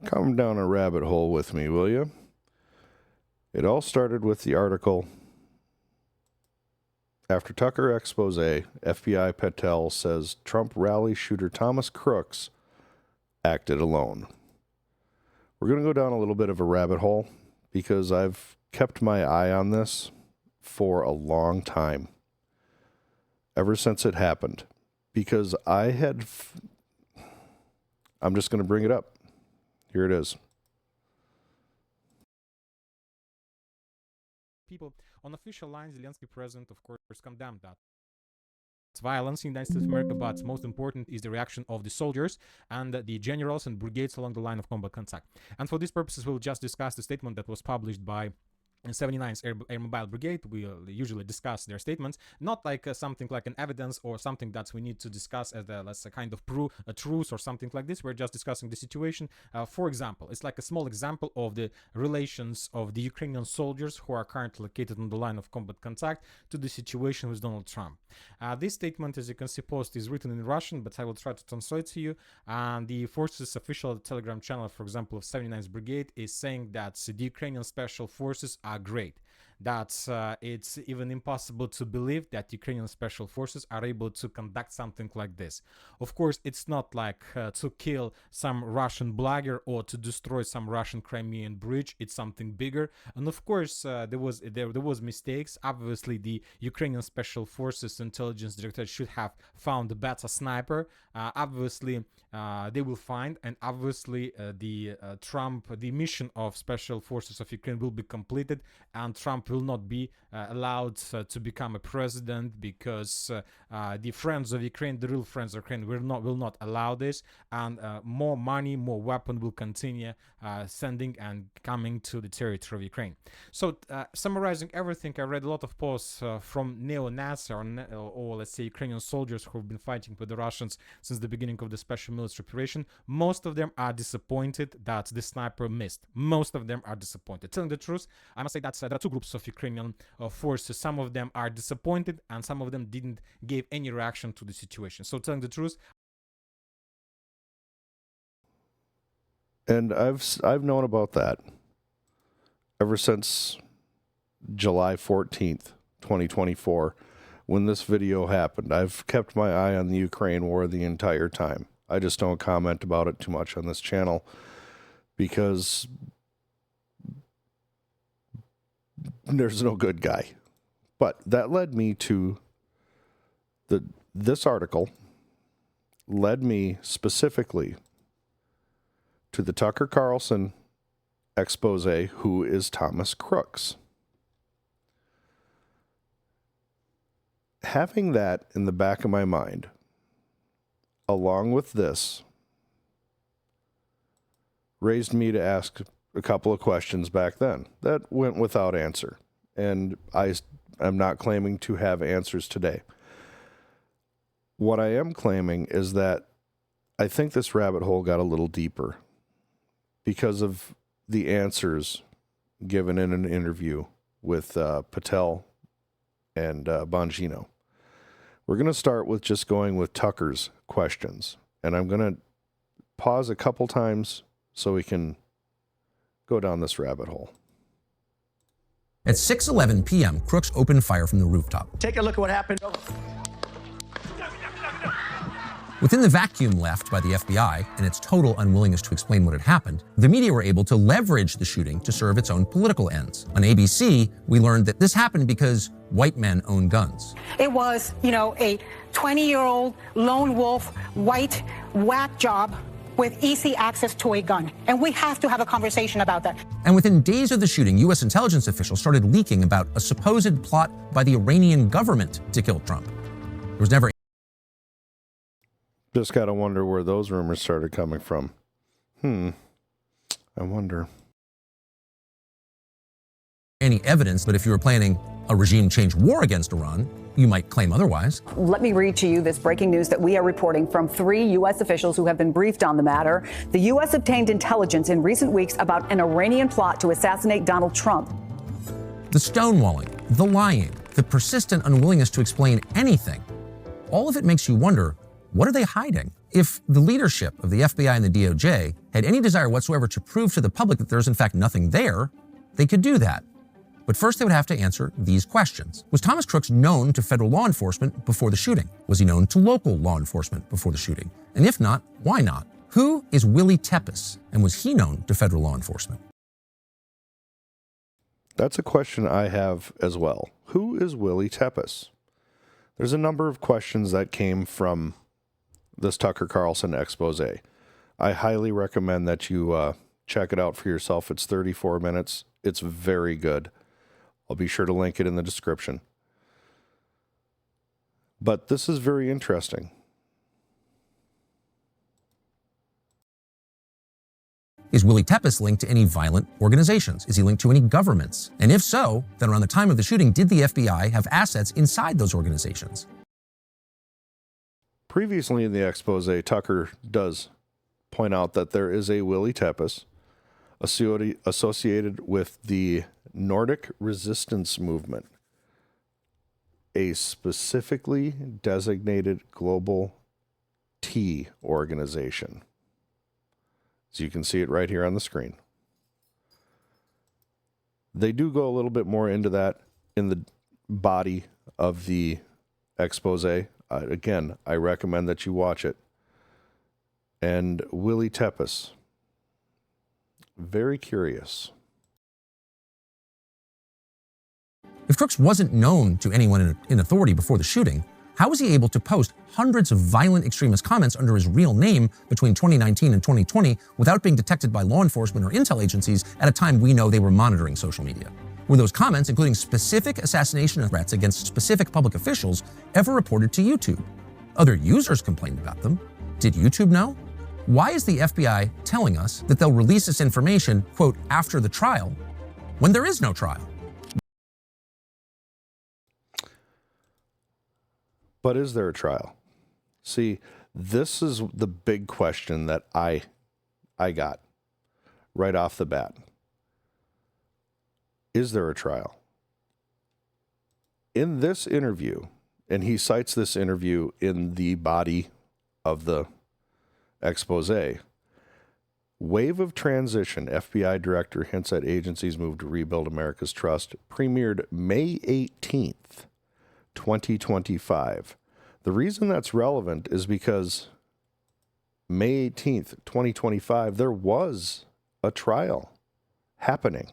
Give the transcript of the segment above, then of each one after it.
Come down a rabbit hole with me, will you? It all started with the article, after Tucker Exposé, FBI Patel says Trump rally shooter Thomas Crooks acted alone. We're going to go down a little bit of a rabbit hole because I've kept my eye on this for a long time, ever since it happened, because I'm just going to bring it up. Here it is. People on official lines, Zelensky president, of course, condemned that violence in the United States of America, but most important is the reaction of the soldiers and the generals and brigades along the line of combat contact. And for these purposes, we'll just discuss the statement that was published by 79th Air Mobile Brigade. We usually discuss their statements, not like something like an evidence or something that we need to discuss as a kind of a truth or something like this. We're just discussing the situation. For example, it's like a small example of the relations of the Ukrainian soldiers who are currently located on the line of combat contact to the situation with Donald Trump. This statement, as you can see, post is written in Russian, but I will try to translate to you. And the forces official Telegram channel, for example, of 79th Brigade is saying that the Ukrainian special forces are great, that it's even impossible to believe that Ukrainian special forces are able to conduct something like this. Of course, it's not like to kill some Russian blogger or to destroy some Russian Crimean bridge. It's something bigger. And of course, there was mistakes. Obviously, the Ukrainian special forces intelligence director should have found a better sniper. Obviously, they will find, and obviously the mission of special forces of Ukraine will be completed, and Trump will not be allowed to become a president, because the friends of Ukraine, the real friends of Ukraine, will not allow this, and more money, more weapon will continue sending and coming to the territory of Ukraine. So summarizing everything, I read a lot of posts from neo-Nazi or let's say Ukrainian soldiers who have been fighting with the Russians since the beginning of the special military operation. Most of them are disappointed that the sniper missed. Most of them are disappointed. Telling the truth, I must say that there are two groups of Ukrainian forces. Some of them are disappointed and some of them didn't give any reaction to the situation. So telling the truth. And I've known about that ever since July 14th, 2024, when this video happened. I've kept my eye on the Ukraine war the entire time. I just don't comment about it too much on this channel because there's no good guy. But that led me to this article led me specifically to the Tucker Carlson expose, who is Thomas Crooks. Having that in the back of my mind, along with this, raised me to ask a couple of questions back then that went without answer. And I'm not claiming to have answers today. What I am claiming is that I think this rabbit hole got a little deeper because of the answers given in an interview with Patel and Bongino. We're going to start with just going with Tucker's questions. And I'm going to pause a couple times so we can go down this rabbit hole. At 6:11 p.m., Crooks opened fire from the rooftop. Take a look at what happened. Within the vacuum left by the FBI and its total unwillingness to explain what had happened, the media were able to leverage the shooting to serve its own political ends. On ABC, we learned that this happened because white men own guns. It was, a 20-year-old lone wolf, white, whack job with easy access to a gun. And we have to have a conversation about that. And within days of the shooting, U.S. intelligence officials started leaking about a supposed plot by the Iranian government to kill Trump. There was never Just got to wonder where those rumors started coming from. I wonder. any evidence, but if you were planning a regime change war against Iran, you might claim otherwise. Let me read to you this breaking news that we are reporting from 3 U.S. officials who have been briefed on the matter. The U.S. obtained intelligence in recent weeks about an Iranian plot to assassinate Donald Trump. The stonewalling, the lying, the persistent unwillingness to explain anything, all of it makes you wonder, what are they hiding? If the leadership of the FBI and the DOJ had any desire whatsoever to prove to the public that there's in fact nothing there, they could do that. But first they would have to answer these questions. Was Thomas Crooks known to federal law enforcement before the shooting? Was he known to local law enforcement before the shooting? And if not, why not? Who is Willie Tepes, and was he known to federal law enforcement? That's a question I have as well. Who is Willie Tepes? There's a number of questions that came from this Tucker Carlson expose. I highly recommend that you check it out for yourself. It's 34 minutes. It's very good. I'll be sure to link it in the description. But this is very interesting. Is Willie Tepes linked to any violent organizations? Is he linked to any governments? And if so, then around the time of the shooting, did the FBI have assets inside those organizations? Previously in the expose, Tucker does point out that there is a Willie Tepes associated with the Nordic resistance movement, a specifically designated global T organization. So you can see it right here on the screen. They do go a little bit more into that in the body of the expose. Again, I recommend that you watch it. And Willie Tepes, very curious. If Crooks wasn't known to anyone in authority before the shooting, how was he able to post hundreds of violent extremist comments under his real name between 2019 and 2020 without being detected by law enforcement or intel agencies at a time we know they were monitoring social media? Were those comments, including specific assassination threats against specific public officials, ever reported to YouTube? Other users complained about them. Did YouTube know? Why is the FBI telling us that they'll release this information, quote, after the trial, when there is no trial? But is there a trial? See, this is the big question that I got right off the bat. Is there a trial? In this interview, and he cites this interview in the body of the expose, Wave of Transition, FBI Director hints at agency's move to rebuild America's trust, premiered May 18th, 2025. The reason that's relevant is because May 18th, 2025, there was a trial happening.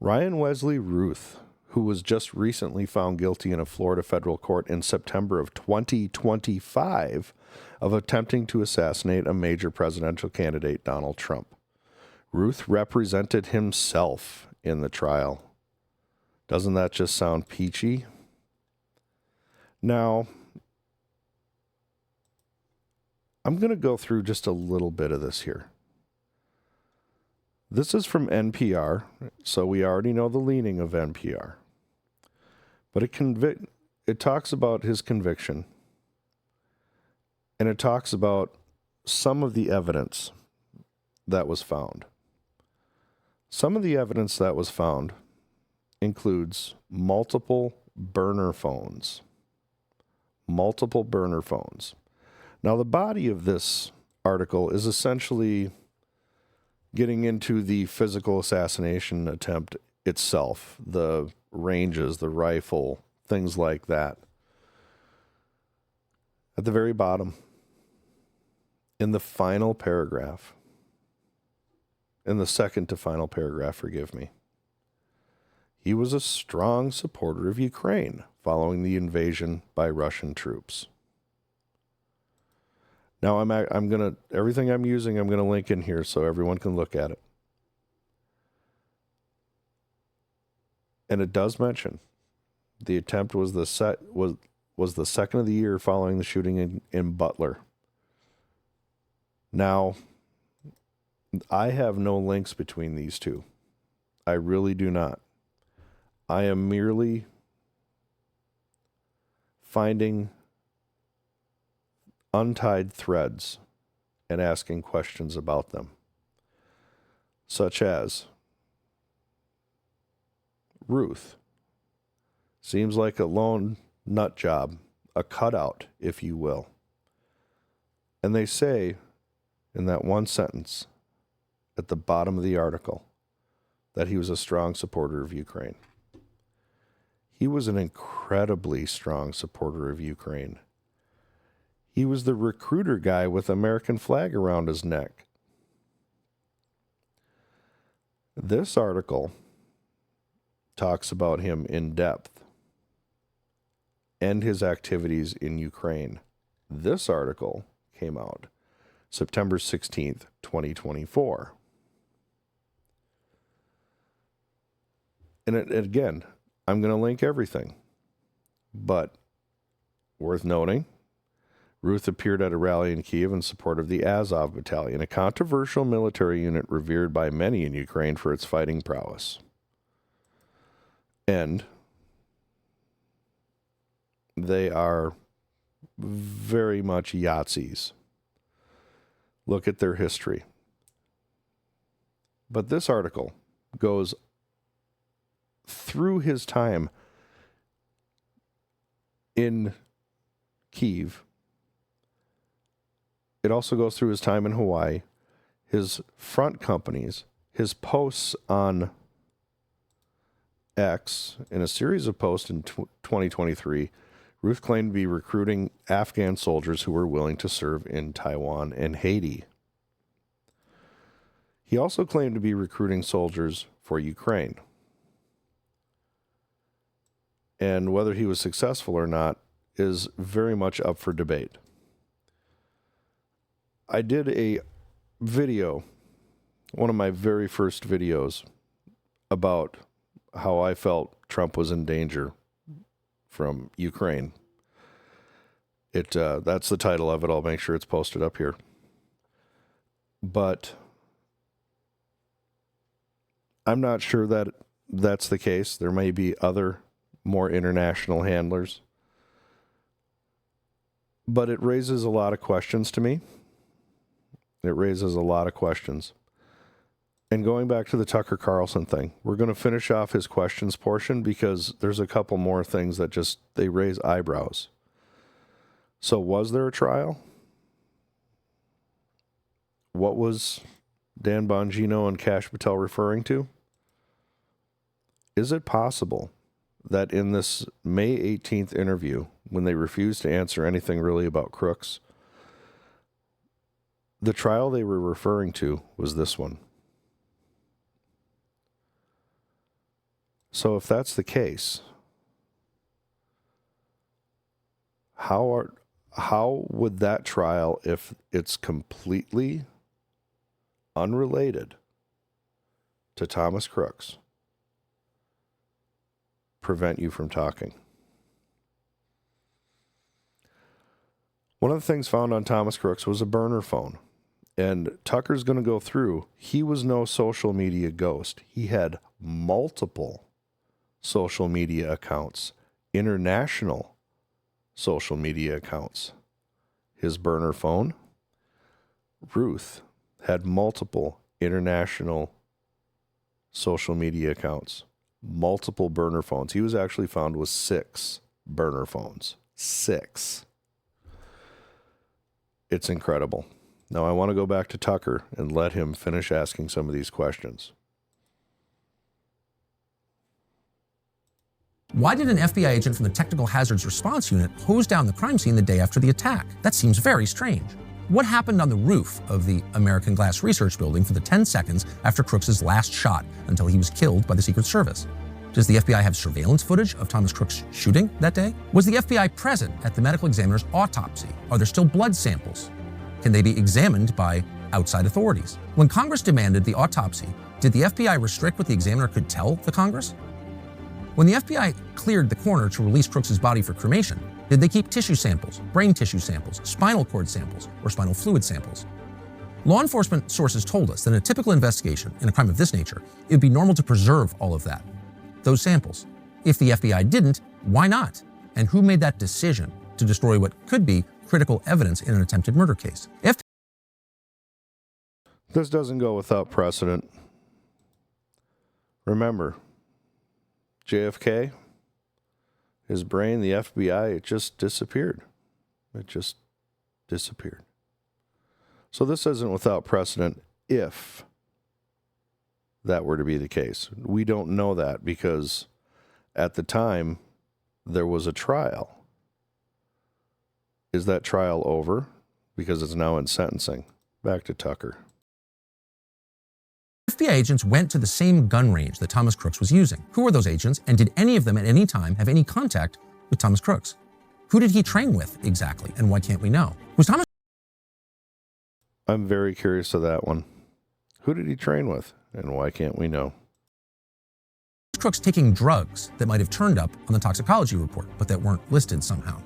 Ryan Routh, who was just recently found guilty in a Florida federal court in September of 2025 of attempting to assassinate a major presidential candidate, Donald Trump. Routh represented himself in the trial. Doesn't that just sound peachy? Now, I'm going to go through just a little bit of this here. This is from NPR, so we already know the leaning of NPR. But it talks about his conviction, and it talks about some of the evidence that was found. Some of the evidence that was found includes multiple burner phones. Multiple burner phones. Now, the body of this article is essentially getting into the physical assassination attempt itself, the ranges, the rifle, things like that. At the very bottom, in the final paragraph, in the second to final paragraph, forgive me, he was a strong supporter of Ukraine following the invasion by Russian troops. Now, I'm going to, everything I'm using, I'm going to link in here so everyone can look at it. And it does mention the attempt was the second of the year following the shooting in Butler. Now, I have no links between these two. I really do not. I am merely finding untied threads and asking questions about them, such as Ruth seems like a lone nut job, a cutout, if you will. And they say in that one sentence at the bottom of the article that he was a strong supporter of Ukraine. He was an incredibly strong supporter of Ukraine. He was the recruiter guy with American flag around his neck. This article talks about him in depth and his activities in Ukraine. This article came out September 16th, 2024. And again, I'm going to link everything. But worth noting, Routh appeared at a rally in Kyiv in support of the Azov Battalion, a controversial military unit revered by many in Ukraine for its fighting prowess. And they are very much Yahtzees. Look at their history. But this article goes through his time in Kyiv. It also goes through his time in Hawaii, his front companies, his posts on X. In a series of posts in 2023, Routh claimed to be recruiting Afghan soldiers who were willing to serve in Taiwan and Haiti. He also claimed to be recruiting soldiers for Ukraine. And whether he was successful or not is very much up for debate. I did a video, one of my very first videos, about how I felt Trump was in danger from Ukraine. That's the title of it. I'll make sure it's posted up here. But I'm not sure that that's the case. There may be other more international handlers. But it raises a lot of questions to me. It raises a lot of questions. And going back to the Tucker Carlson thing, we're going to finish off his questions portion because there's a couple more things that just, they raise eyebrows. So was there a trial? What was Dan Bongino and Kash Patel referring to? Is it possible that in this May 18th interview, when they refused to answer anything really about Crooks, the trial they were referring to was this one? So if that's the case, how would that trial, if it's completely unrelated to Thomas Crooks, prevent you from talking? One of the things found on Thomas Crooks was a burner phone. And Tucker's going to go through. He was no social media ghost. He had multiple social media accounts, international social media accounts. His burner phone, Routh, had multiple international social media accounts, multiple burner phones. He was actually found with 6 burner phones. 6. It's incredible. Now I want to go back to Tucker and let him finish asking some of these questions. Why did an FBI agent from the Technical Hazards Response Unit hose down the crime scene the day after the attack? That seems very strange. What happened on the roof of the American Glass Research Building for the 10 seconds after Crooks' last shot until he was killed by the Secret Service? Does the FBI have surveillance footage of Thomas Crooks' shooting that day? Was the FBI present at the medical examiner's autopsy? Are there still blood samples? Can they be examined by outside authorities? When Congress demanded the autopsy, did the FBI restrict what the examiner could tell the Congress? When the FBI cleared the coroner to release Crooks' body for cremation, did they keep tissue samples, brain tissue samples, spinal cord samples, or spinal fluid samples? Law enforcement sources told us that in a typical investigation in a crime of this nature, it would be normal to preserve all of that, those samples. If the FBI didn't, why not? And who made that decision to destroy what could be critical evidence in an attempted murder case? This doesn't go without precedent. Remember, JFK, his brain, the FBI, it just disappeared. It just disappeared. So this isn't without precedent if that were to be the case. We don't know that because at the time there was a trial. Is that trial over? Because it's now in sentencing. Back to Tucker. FBI agents went to the same gun range that Thomas Crooks was using. Who were those agents, and did any of them at any time have any contact with Thomas Crooks? Who did he train with exactly, and why can't we know? Was Thomas I'm very curious of that one. Who did he train with, and why can't we know? Crooks taking drugs that might have turned up on the toxicology report, but that weren't listed somehow?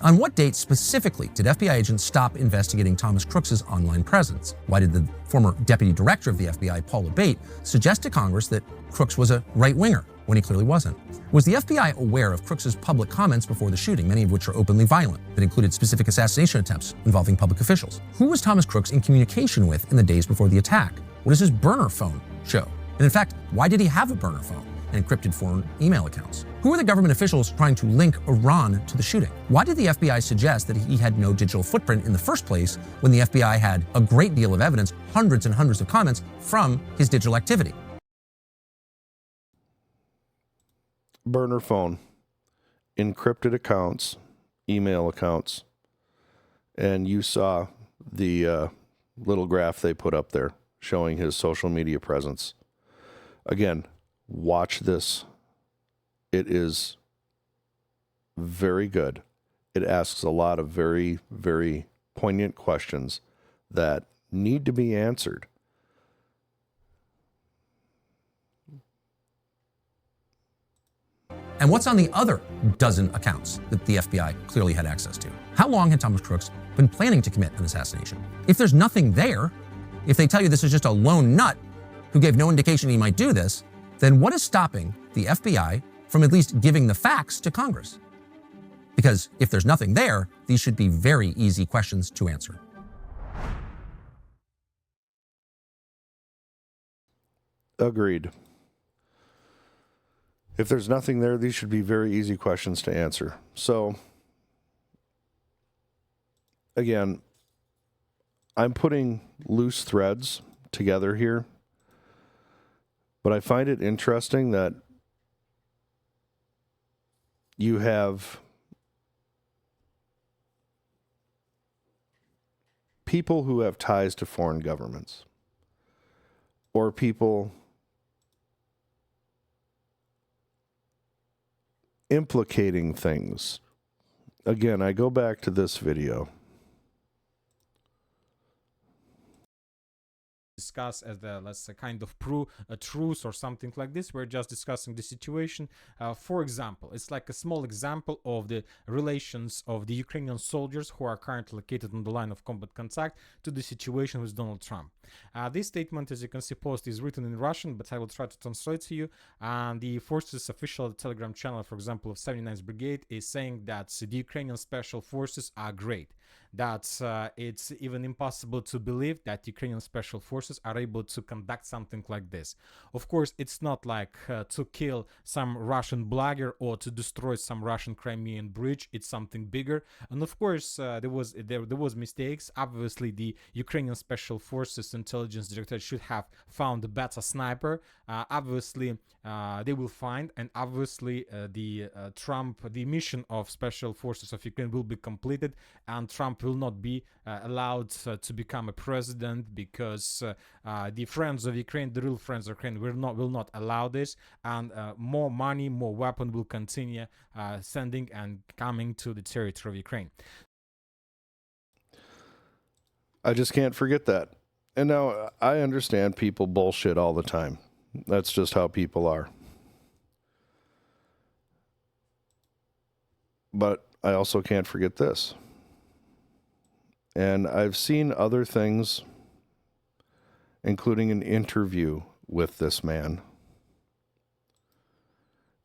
On what date specifically did FBI agents stop investigating Thomas Crooks' online presence? Why did the former deputy director of the FBI, Paul Abate, suggest to Congress that Crooks was a right-winger when he clearly wasn't? Was the FBI aware of Crooks' public comments before the shooting, many of which are openly violent, that included specific assassination attempts involving public officials? Who was Thomas Crooks in communication with in the days before the attack? What does his burner phone show? And in fact, why did he have a burner phone and encrypted foreign email accounts? Who were the government officials trying to link Iran to the shooting? Why did the FBI suggest that he had no digital footprint in the first place when the FBI had a great deal of evidence, hundreds and hundreds of comments from his digital activity? Burner phone, encrypted accounts, email accounts, and you saw the little graph they put up there showing his social media presence. Again, watch this. It is very good. It asks a lot of very, very poignant questions that need to be answered. And what's on the other dozen accounts that the FBI clearly had access to? How long had Thomas Crooks been planning to commit an assassination? If there's nothing there, if they tell you this is just a lone nut who gave no indication he might do this, then what is stopping the FBI from at least giving the facts to Congress? Because if there's nothing there, these should be very easy questions to answer. Agreed. If there's nothing there, these should be very easy questions to answer. So, again, I'm putting loose threads together here, but I find it interesting that you have people who have ties to foreign governments, or people implicating things. Again, I go back to this video. Discuss as the, let's say, kind of a truce or something like this. We're just discussing the situation. For example, it's like a small example of the relations of the Ukrainian soldiers who are currently located on the line of combat contact to the situation with Donald Trump. This statement, as you can see, post is written in Russian, but I will try to translate to you. And the forces official Telegram channel, for example, of 79th Brigade is saying that the Ukrainian special forces are great. That it's even impossible to believe that Ukrainian special forces are able to conduct something like this. Of course, it's not like to kill some Russian blogger or to destroy some Russian Crimean bridge. It's something bigger. And of course, there was mistakes. Obviously, the Ukrainian special forces intelligence director should have found a better sniper. Obviously, they will find, and obviously, the mission of special forces of Ukraine will be completed, and Trump will not be allowed to become a president, because the friends of Ukraine, the real friends of Ukraine, will not allow this, and more money, more weapon will continue sending and coming to the territory of Ukraine. I just can't forget that. And now I understand people bullshit all the time. That's just how people are. But I also can't forget this. And I've seen other things, including an interview with this man.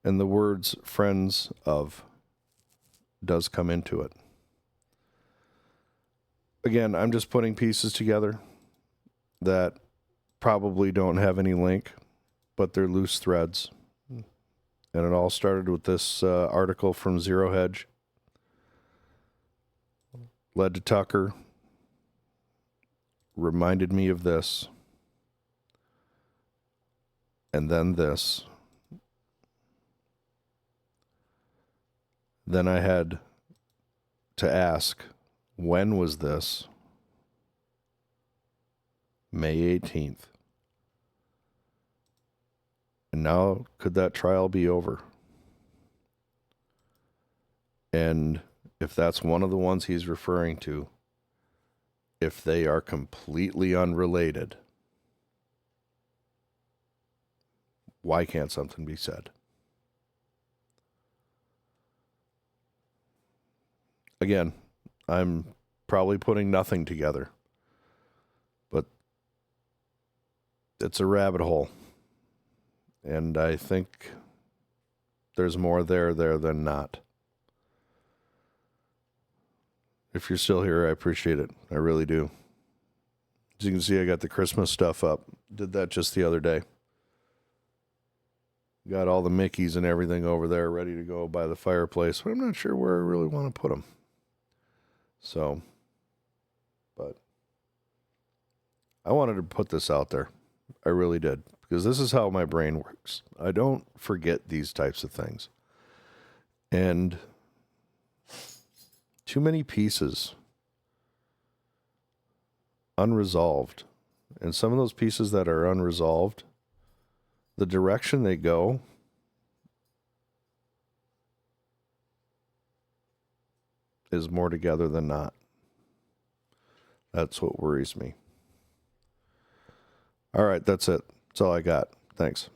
And the words friends of does come into it. Again, I'm just putting pieces together that probably don't have any link, but they're loose threads. And it all started with this article from Zero-Hedge. Led to Tucker. Reminded me of this. And then this. Then I had to ask, when was this? May 18th. And now, could that trial be over? And if that's one of the ones he's referring to, if they are completely unrelated, why can't something be said? Again, I'm probably putting nothing together, but it's a rabbit hole. And I think there's more there than not. If you're still here, I appreciate it. I really do. As you can see, I got the Christmas stuff up. Did that just the other day. Got all the Mickeys and everything over there ready to go by the fireplace, but I'm not sure where I really want to put them. So, but I wanted to put this out there. I really did. Because this is how my brain works. I don't forget these types of things. And too many pieces unresolved. And some of those pieces that are unresolved, the direction they go is more together than not. That's what worries me. All right, that's it. That's all I got. Thanks.